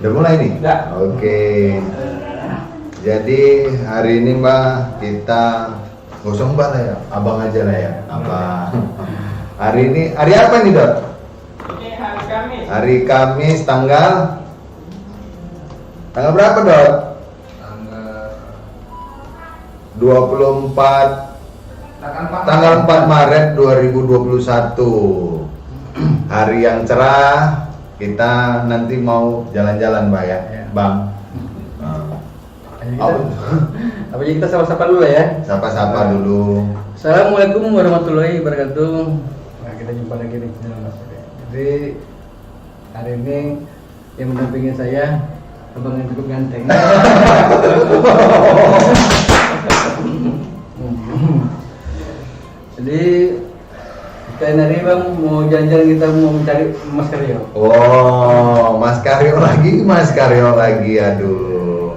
Udah mulai nih? Udah. Oke. Jadi hari ini Mbak kita nggak usah Mbak lah ya, abang aja lah ya. Abang. Hari ini hari apa nih Dot? Ini hari Kamis. Hari Kamis tanggal berapa Dot? Tanggal 24 tanggal 4 Maret 2021. Hari yang cerah. Kita nanti mau jalan-jalan Mbak ya, Bang. Apa jadi kita sapa-sapa dulu ya? Sapa-sapa dulu. Assalamualaikum warahmatullahi wabarakatuh. Nah, kita jumpa lagi di channel Mas Ade. Jadi hari ini yang mendampingi saya abang yang cukup ganteng. Jadi kalian hari bang mau jalan-jalan, kita mau mencari Mas Karyo. Oh, Mas Karyo lagi, aduh.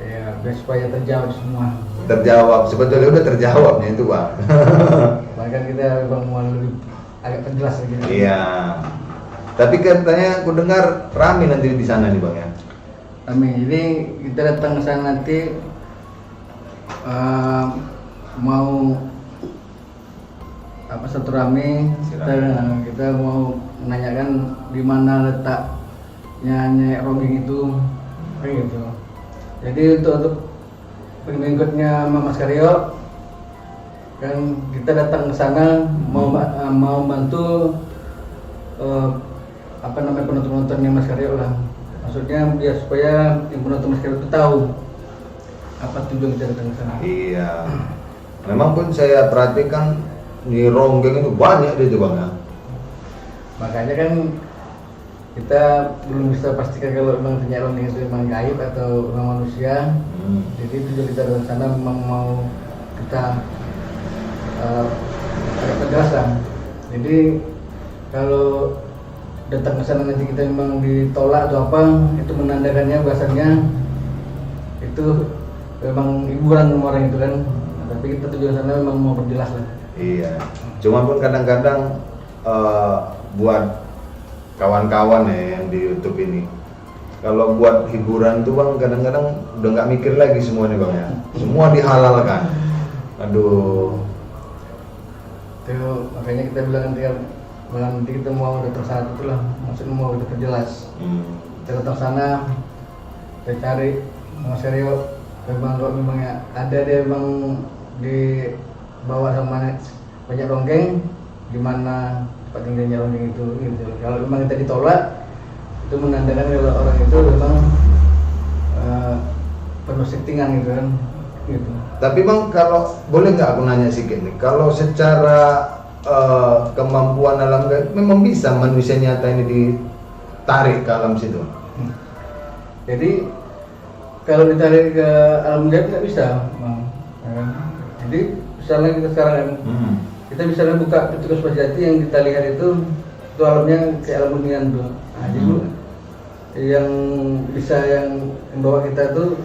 Ya, biar supaya terjawab semua. Terjawab, sebetulnya udah terjawab nih itu Bang. Bahkan kita bang mau lebih agak perjelas lagi. Iya. Tapi katanya aku dengar rame nanti di sana nih Bang ya. Amin. Jadi kita datang ke sana nanti mau satu rame, kita mau menanyakan di mana letaknya Nyai Ronggeng itu, kayak gitu. Jadi untuk pengikutnya Mas Karyo kan kita datang ke sana mau bantu penonton-penontonnya Mas Karyo lah. Maksudnya biar supaya yang penonton Mas Karyo itu tahu apa tujuan kita datang ke sana. Iya. Memang pun saya perhatikan di Ronggeng itu banyak dia tuh Bang ya. Makanya kan kita belum bisa pastikan kalau memang Nyai Ronggeng itu memang gaib atau memang manusia. Jadi tujuan kita datang ke sana memang mau kita agak penjelasan. Jadi kalau datang ke sana nanti kita memang ditolak atau apa, itu menandakannya bahasanya itu memang hiburan orang itu kan. Tapi kita tujuan sana memang mau perjelas lah. Iya. Cuma pun kadang-kadang buat kawan-kawan ya yang di YouTube ini, kalau buat hiburan tuh Bang kadang-kadang udah nggak mikir lagi semuanya Bang ya. Semua dihalalkan. Aduh. Itu makanya kita bilang nanti kita mau datang sana itulah, maksudnya mau kita perjelas. Kita datang sana, kita cari Mas Karyo. Memang ya ada dia memang dibawa sama banyak Ronggeng, di mana tempat tinggalnya Ronggeng itu gitu. Kalau memang kita ditolak, itu menandakan kalau orang itu memang penuh settingan gitu kan gitu. Tapi Bang, kalau boleh nggak aku nanya sedikit nih, kalau secara kemampuan alam gaib memang bisa manusia nyata ini ditarik ke alam situ? Jadi kalau ditarik ke alam gaib nggak bisa, Bang. Jadi misalnya kita sekarang kan, kita misalnya buka petugas Pajati yang kita lihat itu alamnya kayak alam hunian tuh. Nah, jadi yang bisa yang membawa kita tuh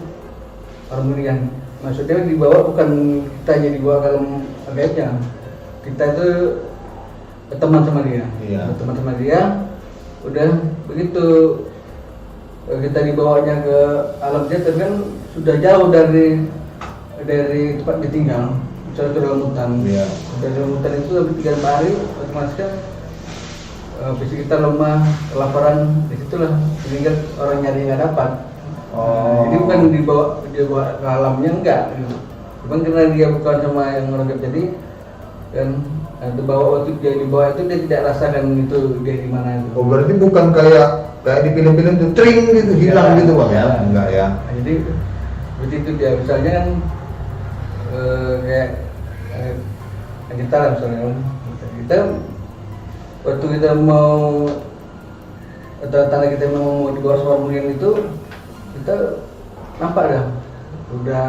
alam hunian. Maksudnya dibawa bukan kita hanya dibawa ke alam gaibnya. Kita itu berteman sama dia. Iya. Berteman sama dia. Udah begitu kita dibawanya ke alam jatuh kan sudah jauh dari tempat ditinggal, misalnya ke dalam hutan. Iya. Dari dalam hutan itu habis 3 hari otomatis kan fisik kita lemah, kelaparan, disitulah meninggal orang nyari nggak dapat. Jadi bukan dibawa ke alamnya enggak, gitu. Cuman karena dia bukan sama yang orang jadi kan waktu dia dibawa itu dia tidak rasakan itu dia di mana itu. Oh berarti bukan kayak di film-film itu tring gitu hilang gitu Bang ya? Enggak ya? Nah, jadi begitu dia misalnya kan kayak kita lah misalnya kita waktu kita mau atau tanda kita mau di bawah suara mulian itu kita nampak dah udah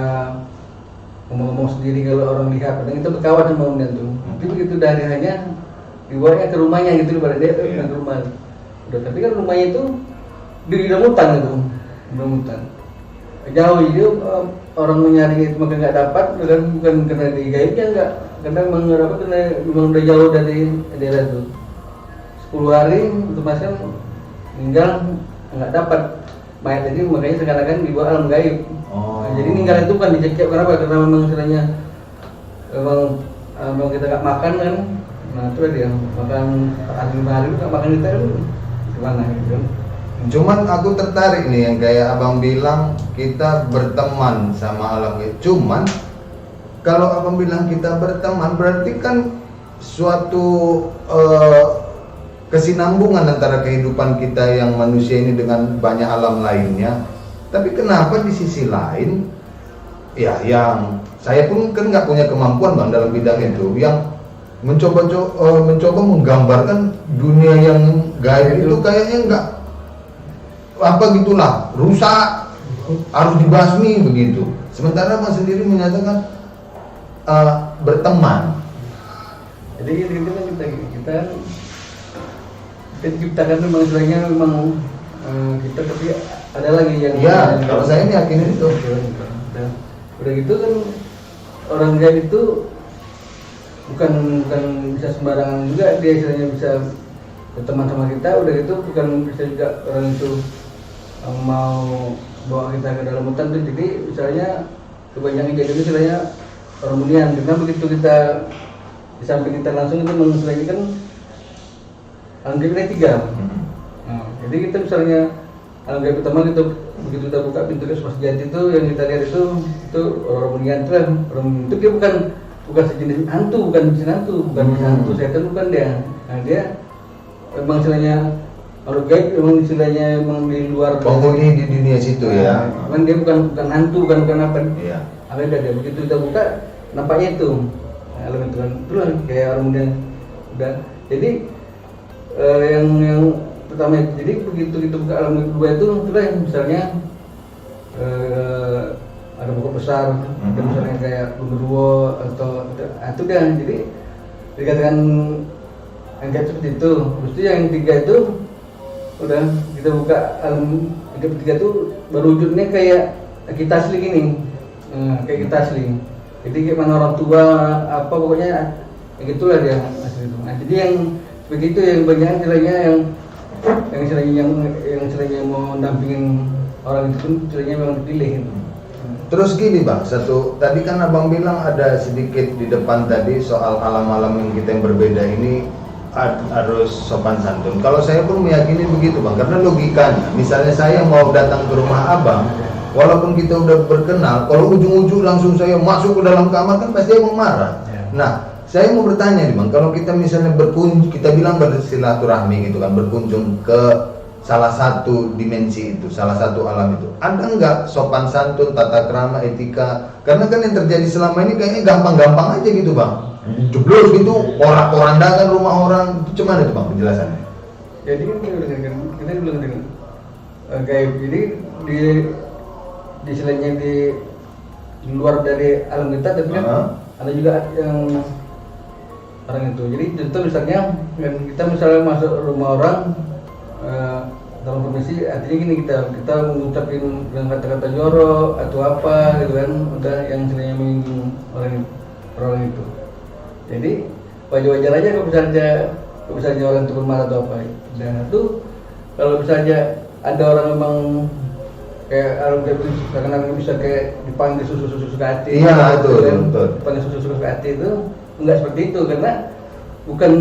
ngomong-ngomong sendiri kalau orang lihat, dan kita berkawan sama mulian tuh. Tapi begitu dari hanya dibawanya ke rumahnya gitu, pada dia ke rumah. Udah, tapi kan rumahnya itu di dalam hutan gitu, dalam hutan. Jauh itu orang mencari itu maka nggak dapat, bukan karena digaibnya enggak, karena memang udah jauh dari daerah itu. 10 hari itu masih meninggal nggak dapat mayat tadi, makanya sekarang dibawa alam gaib. Oh. Nah, jadi ninggal itu bukan dicekik, kenapa? Karena memang istilahnya memang kita nggak makan kan, nah itu dia makan hari 5 hari nggak makan kita kan gimana gitu kan. Cuman aku tertarik nih yang kayak abang bilang kita berteman sama alam gaib. Cuman kalau abang bilang kita berteman berarti kan suatu kesinambungan antara kehidupan kita yang manusia ini dengan banyak alam lainnya. Tapi kenapa di sisi lain ya yang saya pun kan nggak punya kemampuan bang dalam bidang itu, yang mencoba menggambarkan dunia yang gaib itu kayaknya nggak apa gitulah, rusak, harus dibasmi begitu. Sementara Mas sendiri menyatakan berteman. Jadi kita diciptakan memang istilahnya memang kita, tapi ada lagi yang Ya, kalau saya ini yakin itu. Dan udah gitu kan orang gaib itu bukan bisa sembarangan juga, dia istilahnya bisa berteman sama kita. Udah gitu bukan bisa juga orang itu mau bawa kita ke dalam hutan tuh. Jadi misalnya kebanyakan kejadian istilahnya orang bunian, karena begitu kita di samping kita langsung itu istilahnya kan alam gaib ada 3. Nah, jadi kita misalnya alam gaib pertama kita begitu kita buka pintu Kesmas Jati itu yang kita lihat itu orang bunian itu kan, orang itu dia bukan sejenis hantu, bukan hantu setan, bukan dia. Nah dia memang istilahnya kalau gaib memang istilahnya memang di luar Penghuni di dunia situ ya. Cuman dia bukan hantu, bukan apa. Iya. Apa dia begitu kita buka nampaknya itu alam itu kan, itulah kayak orang muda. Udah. Jadi yang pertama itu, jadi begitu kita buka alam kedua itu itulah yang misalnya ada buku besar, ada misalnya kayak genderuwo atau itu dia. Jadi dikatakan angkat seperti itu. Terus itu yang 3 itu udah kita buka alam yang ketiga itu baru wujudnya kayak kita asli gini, kayak kita asli. Jadi kayak mana orang tua apa pokoknya yang gitulah dia asli itu. Nah, jadi yang begitu yang banyak istilahnya yang istilahnya mau dampingin orang itu pun istilahnya memang dipilih gitu. Terus gini bang, tadi kan abang bilang ada sedikit di depan tadi soal alam-alam yang kita yang berbeda ini harus sopan santun. Kalau saya pun meyakini begitu bang, karena logikanya, misalnya saya mau datang ke rumah abang, walaupun kita udah berkenal, kalau ujung-ujung langsung saya masuk ke dalam kamar kan pasti abang marah. Nah, saya mau bertanya nih bang, kalau kita misalnya kita bilang bersilaturahmi gitu kan, berkunjung ke salah satu dimensi itu, salah satu alam itu, ada nggak sopan santun, tata krama, etika? Karena kan yang terjadi selama ini kayaknya gampang-gampang aja gitu bang, jeblos gitu, porak-porandakan rumah orang, itu cuman itu bang penjelasannya. Jadi kan kita bilang dengan gaib, jadi di selainnya di luar dari alam kita, tapi kan ada juga yang orang itu. Jadi contoh misalnya kita misalnya masuk rumah orang dalam kondisi artinya gini, kita mengucapin dengan kata-kata jorok atau apa gitu kan, udah yang istilahnya menyinggung orang itu. Jadi wajar-wajar aja kalau misalnya orang itu bermarah atau apa. Dan itu kalau misalnya ada orang memang kayak orang kayak kadang-kadang bisa kayak dipanggil susu-susu ke hati. Iya betul. Dipanggil susu-susu ke hati itu enggak seperti itu, karena bukan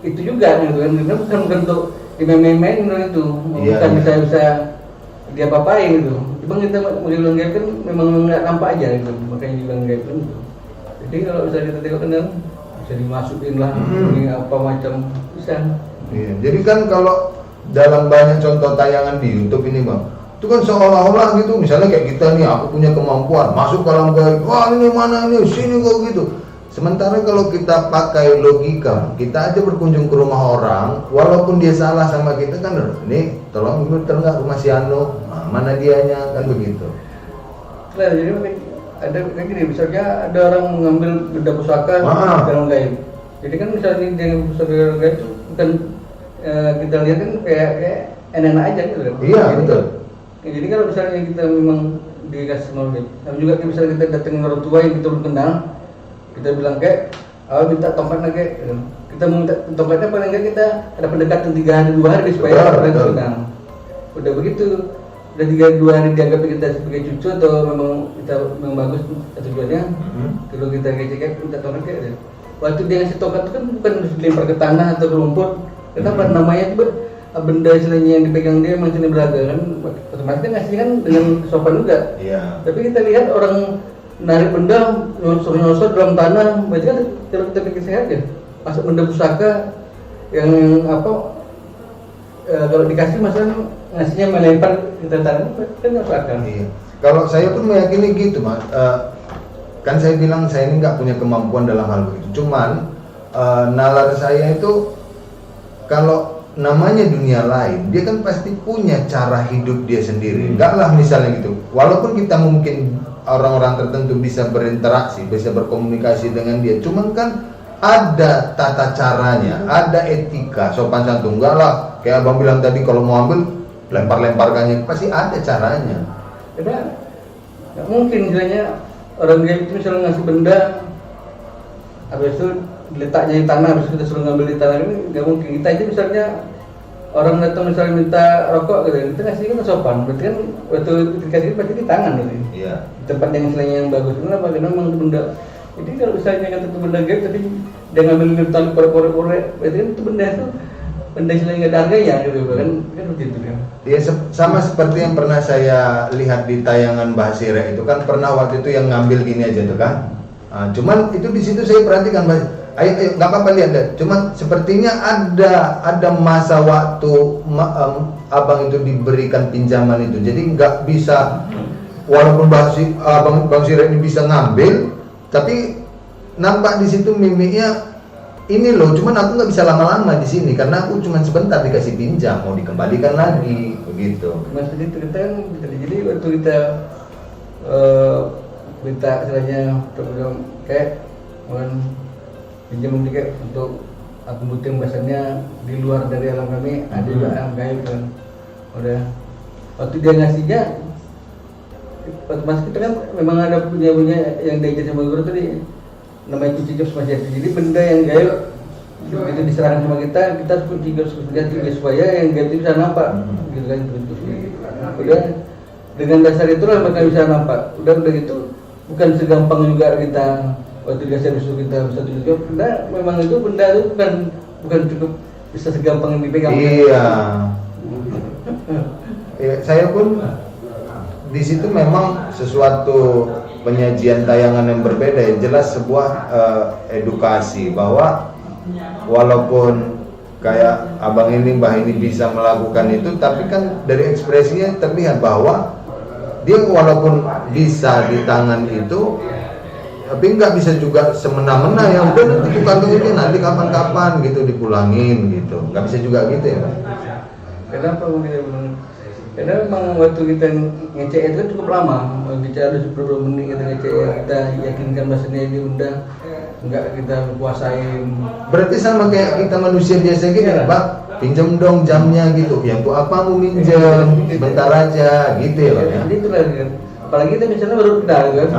itu juga gitu kan, karena bukan untuk dimain-main itu, bukan bisa dia apa-apain gitu. Cuma kita bilang gaib kan memang nggak nampak aja gitu, makanya dibilang gaib kan gitu. Jadi kalau bisa kita tengok kan bisa dimasukin lah, ini apa macam bisa. Iya. Jadi kan kalau dalam banyak contoh tayangan di YouTube ini bang, itu kan seolah-olah gitu, misalnya kayak kita nih, aku punya kemampuan masuk ke alam gaib, wah ini mana ini, sini kok gitu. Sementara kalau kita pakai logika, kita aja berkunjung ke rumah orang, walaupun dia salah sama kita kan, ini tolong bener nggak rumah si Ano, mana dianya, kan begitu. Nah, jadi ada kayak gini, misalnya ada orang mengambil benda pusaka dalam gaib. Jadi kan misalnya di pusaka dalam gaib itu bukan kita lihat kan kayak enak-enak aja gitu kan. Iya betul. Jadi kalau misalnya kita memang dikasih knowledge, dan juga misalnya kita datang orang tua yang kita belum kenal, kita bilang kayak, minta tongkatnya kayak, kita minta tongkatnya paling enggak kita ada pendekatan 3 hari 2 hari supaya orang itu kenal. Udah begitu, udah 2 hari dianggap kita sebagai cucu atau memang kita memang bagus tujuannya. Kalau kita cek minta tolong kayak waktu dia ngasih tongkat itu kan bukan dilempar ke tanah atau ke rumput. Kenapa namanya benda istilahnya yang dipegang dia memang seni berharga kan, otomatis dia ngasih kan dengan sopan juga. Iya. Tapi kita lihat orang narik benda nyosor dalam tanah, berarti kan kalau kita pikir sehat ya, masuk benda pusaka yang kalau dikasih masalah ngasihnya melempar kita tanah kan nggak masuk akal. Iya. Kalau saya pun meyakini gitu, Mas. Kan saya bilang saya ini nggak punya kemampuan dalam hal begitu. Cuman nalar saya itu kalau namanya dunia lain, dia kan pasti punya cara hidup dia sendiri. Enggak lah misalnya gitu. Walaupun kita mungkin orang-orang tertentu bisa berinteraksi, bisa berkomunikasi dengan dia, cuman kan ada tata caranya, ada etika, sopan santun. Enggak lah, kayak abang bilang tadi kalau mau ambil lempar-lemparkannya, pasti ada caranya. Karena nggak mungkin misalnya orang dia itu misalnya ngasih benda, habis itu letaknya di tanah, habis itu kita suruh ngambil di tanah, ini nggak mungkin. Kita itu misalnya orang datang misalnya minta rokok gitu, kita ngasih kan sopan, berarti kan waktu dikasih pasti di tangan berarti. Iya. Di tempat yang istilahnya yang bagus. Kenapa? Karena memang itu benda. Jadi kalau misalnya kata itu benda gaib, tapi dia ngambil lemtal korek-korek, berarti kan itu benda istilahnya nggak ada harganya gitu kan begitu kan. Ya sama seperti yang pernah saya lihat di tayangan Mbah Sirek itu kan pernah waktu itu yang ngambil gini aja tuh kan. Cuman itu di situ saya perhatikan, ayo nggak apa-apa lihat deh. Cuman sepertinya ada masa waktu abang itu diberikan pinjaman itu, jadi nggak bisa, walaupun Bang Sirek ini bisa ngambil, tapi nampak di situ mimiknya ini loh, cuman aku nggak bisa lama-lama di sini karena aku cuman sebentar dikasih pinjam, mau dikembalikan lagi begitu. Mas itu kita kan jadi waktu kita minta istilahnya kayak pinjam tiket untuk aku butuh bahasanya di luar dari alam kami, ada juga alam gaib kan. Udah waktu dia ngasihnya, mas kita kan memang ada punya yang diajar sama guru tadi namanya kunci jam semacam. Jadi benda yang gaib itu diserahkan sama kita harus kunci jam semacam supaya yang gaib itu bisa nampak, gitu kan. Udah dengan dasar itulah mereka bisa nampak. Udah gitu bukan segampang juga kita waktu dikasih musuh kita bisa tunjuk. Karena memang itu benda itu bukan cukup bisa segampang yang dipegang. Iya. Ya, saya pun di situ memang sesuatu penyajian tayangan yang berbeda ya, jelas sebuah edukasi bahwa walaupun kayak abang ini Mbah ini bisa melakukan itu, tapi kan dari ekspresinya terlihat bahwa dia walaupun bisa di tangan itu, tapi nggak bisa juga semena-mena ya udah nanti tukang ini nanti kapan-kapan gitu dipulangin gitu, nggak bisa juga gitu ya Bang. Kenapa kita bilang? Karena memang waktu kita ngecek itu kan cukup lama, bicara ada 10 menit kita ngecek, kita yakinkan bahasanya ini undang, enggak kita kuasain. Berarti sama kayak kita manusia biasa gitu ya, Pak, pinjam dong jamnya gitu, ya untuk apa mau minjem, bentar aja gitu ya Pak ya. Jadi itu lagi kan, apalagi kita misalnya baru kenal kan,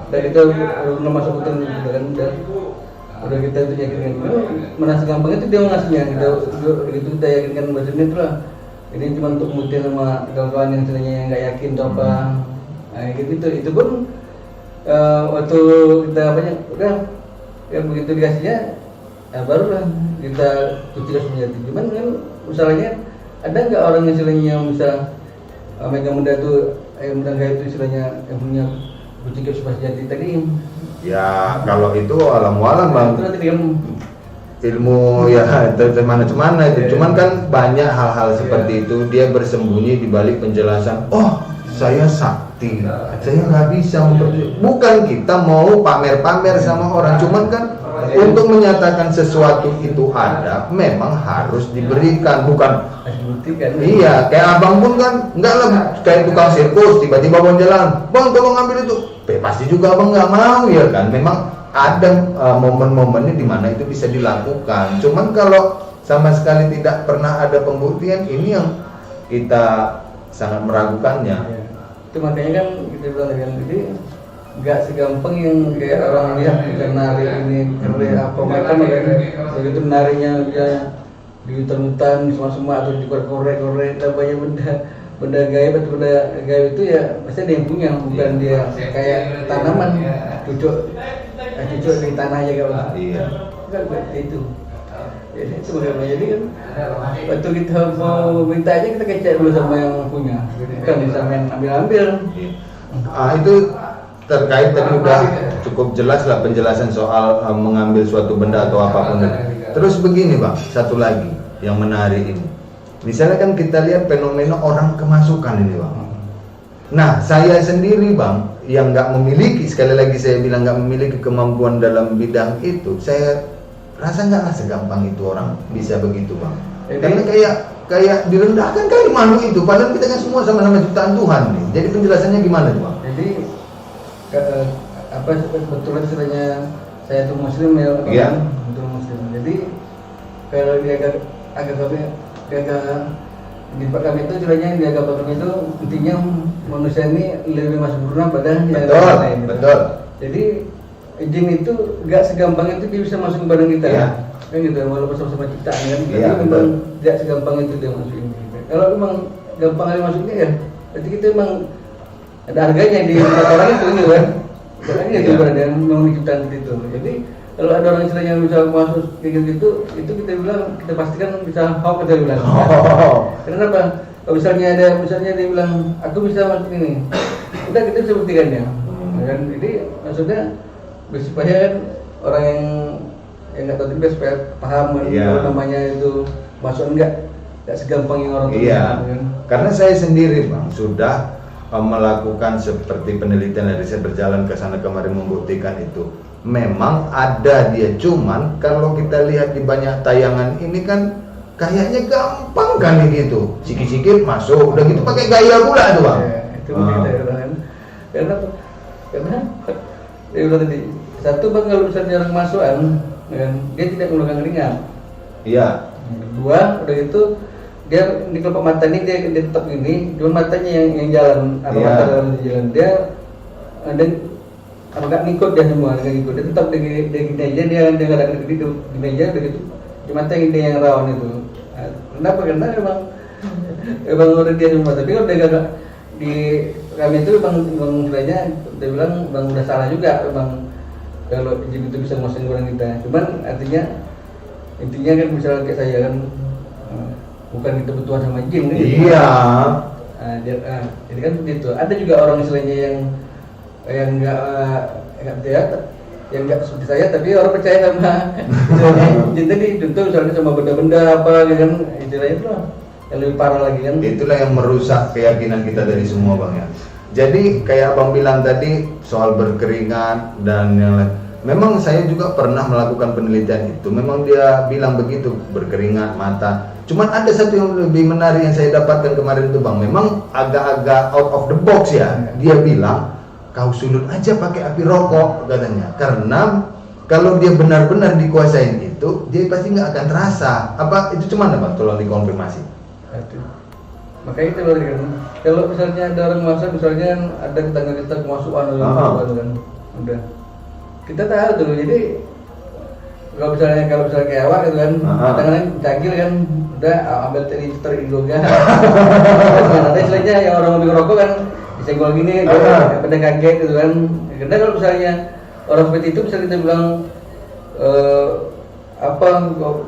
dan kita belum masuk hutan gitu kan, udah kita itu yakinkan, merasa gampang itu dia ngasihnya, gitu kita yakinkan bahasanya itulah. Ini cuma untuk mutin sama kawan-kawan yang sebenarnya nggak yakin atau apa, gitu. Itu pun waktu kita udah yang begitu dikasihnya, barulah kita kucilkan senjata. Cuman kan masalahnya ada nggak orang yang istilahnya yang bisa megang benda itu, benda gaib itu istilahnya yang punya kucilkan senjata tadi? Ya kalau itu alam-alam Bang. Itu nanti kan ilmu ya mana itu, cuman kan banyak hal-hal seperti itu dia bersembunyi di balik penjelasan. Oh saya sakti, saya nggak bisa bukan kita mau pamer-pamer sama orang, cuman kan untuk menyatakan sesuatu itu ada memang harus diberikan, bukan iya kayak abang pun kan nggak lah kayak tukang sirkus tiba-tiba mau jalan, bang tolong ambil itu, pasti juga abang nggak mau ya kan. Memang ada momen-momennya di mana itu bisa dilakukan. Cuman kalau sama sekali tidak pernah ada pembuktian, ini yang kita sangat meragukannya. Ya. Itu makanya kan kita bilang kan, jadi nggak segampang yang kayak orang lihat kita nari ini, karena apa mereka begitu narinya dia di hutan-hutan semua atau di korek-korek banyak benda. benda gaib atau benda gaib itu ya pasti ada yang punya, bukan dia kayak tanaman cucuk di tanah aja kalau Iya. kan itu. Jadi itu bagaimana, jadi kan waktu kita mau minta aja kita kecek dulu sama yang punya, bukan bisa main ambil-ambil. Itu terkait tadi udah cukup jelas lah penjelasan soal mengambil suatu benda atau apapun. Terus begini Bang, satu lagi yang menarik ini. Misalnya kan kita lihat fenomena orang kemasukan ini Bang. Nah, saya sendiri Bang, yang nggak memiliki, sekali lagi saya bilang nggak memiliki kemampuan dalam bidang itu, saya rasa nggak segampang itu orang bisa begitu Bang. Karena kayak direndahkan kali makhluk itu, padahal kita kan semua sama-sama ciptaan Tuhan nih. Jadi penjelasannya gimana Bang? Jadi kebetulan istilahnya saya itu muslim ya, Iya. betul muslim. Jadi kalau di agama di kami itu istilahnya di agama kami itu intinya manusia ini lebih sempurna pada yang lain. Betul. Jadi jin itu gak segampang itu dia bisa masuk ke badan kita. Iya. Kan gitu, walaupun sama-sama ciptaan kan. Iya, Jadi memang betul. gak segampang itu dia masukin kita. Kalau memang gampang aja masuknya ya, berarti kita memang ada harganya di mata orang itu gitu kan. Makanya itu Iya. berada yang memang diciptakan itu. Jadi kalau ada orang istilahnya yang bisa masuk kayak gitu, itu kita bilang, kita pastikan bisa hoax kita bilang. Kenapa? Kalau misalnya dia bilang, aku bisa masuk ini, udah kita bisa buktikannya. Kan? Jadi maksudnya supaya kan orang yang nggak tahu juga supaya paham Iya. kalau namanya itu masuk nggak segampang yang orang Iya. kan? Karena saya sendiri Bang sudah melakukan seperti penelitian dari saya berjalan ke sana kemari membuktikan itu. Memang ada dia, cuman kalau kita lihat di banyak tayangan ini kan kayaknya gampang kali gitu, sikit-sikit masuk, udah gitu pakai gaya pula tuh Bang. Ya, itu kita kan. Karena dia bilang tadi, satu Bang kalau misalnya orang masukan, kan, dia tidak menggunakan ringan. Iya. Kedua, udah gitu dia di kelopak mata ini dia tetap gini, cuma matanya yang jalan, apa Iya. mata dalam jalan dia ada apa nggak ngikut dia semua, nggak ngikut dia tetap dia gini aja, dia nggak ada gini aja, begitu cuma dia yang rawan itu. Nah, kenapa? Karena emang udah dia semua, tapi kalau dia gak di kami itu bang istilahnya dia bilang bang udah salah juga bang kalau jin itu bisa masukin orang kita, cuman intinya kan misalnya kayak saya kan bukan kita bertuan sama jin kan? Iya. Jadi kan begitu. Ada juga orang istilahnya yang nggak percaya, yang nggak seperti saya, tapi orang percaya sama jin tadi. Contoh misalnya sama benda-benda apa kan, istilahnya itu lah yang lebih parah lagi kan. Itulah yang merusak keyakinan kita dari semua Bang ya. Jadi kayak Abang bilang tadi soal berkeringat dan yang lain. Memang saya juga pernah melakukan penelitian itu. Memang dia bilang begitu, berkeringat, mata. Cuman ada satu yang lebih menarik yang saya dapatkan kemarin itu Bang. Memang agak-agak out of the box ya. Dia bilang, kau sulut aja pakai api rokok katanya. Karena kalau dia benar-benar dikuasain itu, dia pasti nggak akan terasa. Apa itu cuman Bang? Tolong dikonfirmasi. Makanya kita balik kan. Kalau misalnya ada orang masak, misalnya ada tetangga kita kemasukan kan, udah kita tahu tuh. Jadi kalau misalnya kayak awak gitu kan, kadang-kadang cagil kan, udah ambil terindoga. Ada istilahnya yang orang ambil rokok kan, disenggol gini, pada kaget gitu kan. Karena kalau misalnya orang seperti itu bisa kita bilang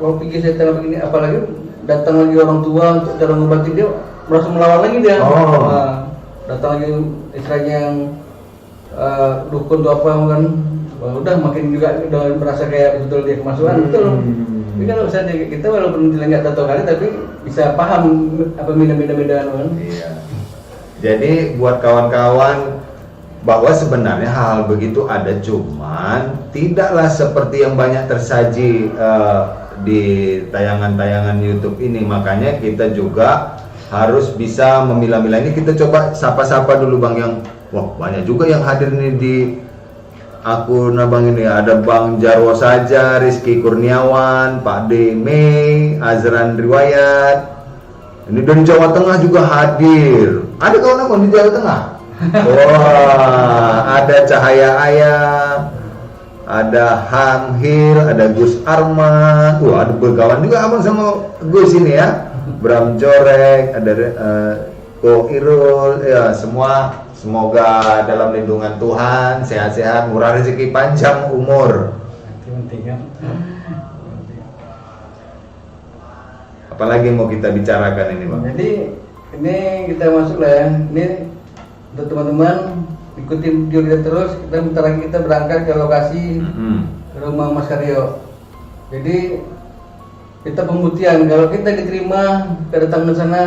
kau pikir setan apa gini, apalagi datang lagi orang tua untuk cara ngobatin dia, merasa melawan lagi dia. Datang lagi istilahnya yang dukun atau apa kan. Wah, udah makin juga udah merasa kayak betul dia kemasukan, betul. Tapi kalau misalnya kita walaupun nggak tahu kali, tapi bisa paham apa beda-beda kan. Iya. Jadi buat kawan-kawan bahwa sebenarnya hal begitu ada, cuman tidaklah seperti yang banyak tersaji di tayangan-tayangan YouTube ini. Makanya kita juga harus bisa memilah-milah. Ini kita coba sapa-sapa dulu Bang yang wah banyak juga yang hadir nih di akun Abang ini. Ada Bang Jarwo Saja, Rizky Kurniawan, Pak Deme, Azran Riwayat. Ini dari Jawa Tengah juga hadir. Ada kawan Abang di Jawa Tengah? Wah, ada Cahaya Ayam, ada Hang Hil, ada Gus Arman. Wah, ada berkawan juga Abang sama Gus ini ya. Bram Jorek, ada Ko Irul, ya semua semoga dalam lindungan Tuhan, sehat-sehat, murah rezeki, panjang umur. Itu penting kan. Apalagi yang mau kita bicarakan ini, Bang? Jadi ini kita masuk lah ya. Ini untuk teman-teman ikutin video kita terus. Kita bentar lagi kita berangkat ke lokasi ke rumah Mas Karyo. Jadi kita pembuktian kalau kita diterima, kita datang ke sana,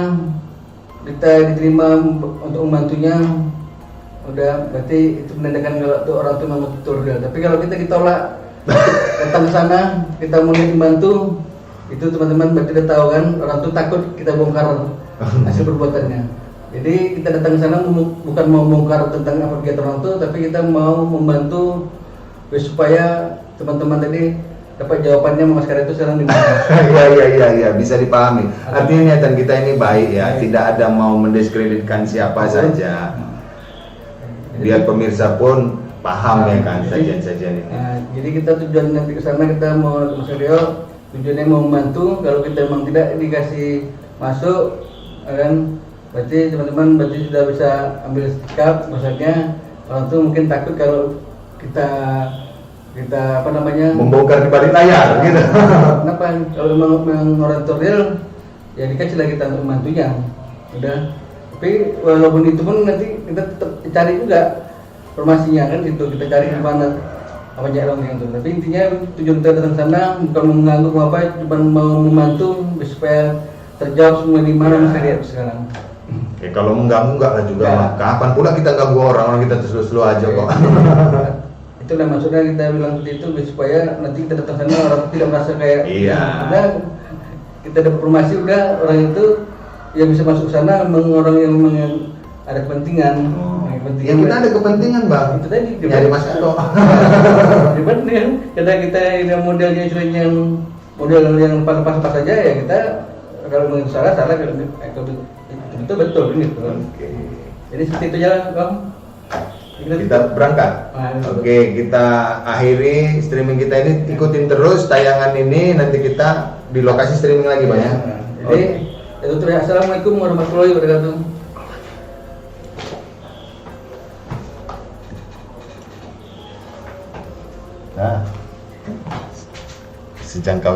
kita diterima untuk membantunya, udah berarti itu menandakan kalau tuh orang itu memang betul dia. Tapi kalau kita ditolak, datang ke sana, kita mau dibantu, itu teman-teman berarti udah tahu kan, orang itu takut kita bongkar hasil perbuatannya. Jadi kita datang ke sana bukan mau bongkar tentang apa kegiatan orang itu, tapi kita mau membantu supaya teman-teman tadi dapat jawabannya Mas Karyo itu sekarang di mana. Iya, bisa dipahami. Artinya niatan kita ini baik ya, tidak ada mau mendiskreditkan siapa saja. Biar pemirsa pun paham ya kan sajian-sajian ini. Nah, jadi kita tujuan nanti ke sana kita mau ke Mas Karyo, tujuannya mau membantu. Kalau kita memang tidak dikasih masuk, kan berarti teman-teman berarti sudah bisa ambil sikap. Maksudnya orang tuh mungkin takut kalau kita apa namanya membongkar di balik layar gitu. Kenapa? Kalau memang orang itu real, ya dikasih lah kita untuk membantunya. Udah. Tapi walaupun itu pun nanti kita tetap cari juga informasinya kan gitu. Kita cari di mana apa jalan yang itu. Tapi intinya tujuan kita datang sana bukan mengganggu apa, cuma mau membantu supaya terjawab semua di mana Mas Karyo sekarang. Oke, kalau mengganggu enggak lah juga. Ya. Kapan pula kita ganggu orang kita terus-terus aja kok. Itulah maksudnya kita bilang seperti itu supaya nanti kita datang sana orang tidak merasa kayak karena kita ada informasi udah orang itu yang bisa masuk sana memang orang yang memang ada kepentingan. Yang kita ada kepentingan Bang. Itu tadi nyari Mas Karyo. Dibanding karena kita ini modelnya yang model yang pas-pas saja ya kita kalau menurut salah kalau itu betul gitu. Oke. Jadi seperti itu aja Bang. Kita berangkat. Oke, kita akhiri streaming kita ini. Ikutin terus tayangan ini. Nanti kita di lokasi streaming lagi Bang ya. Jadi itu terus. Assalamualaikum warahmatullahi wabarakatuh. Nah, sejangkau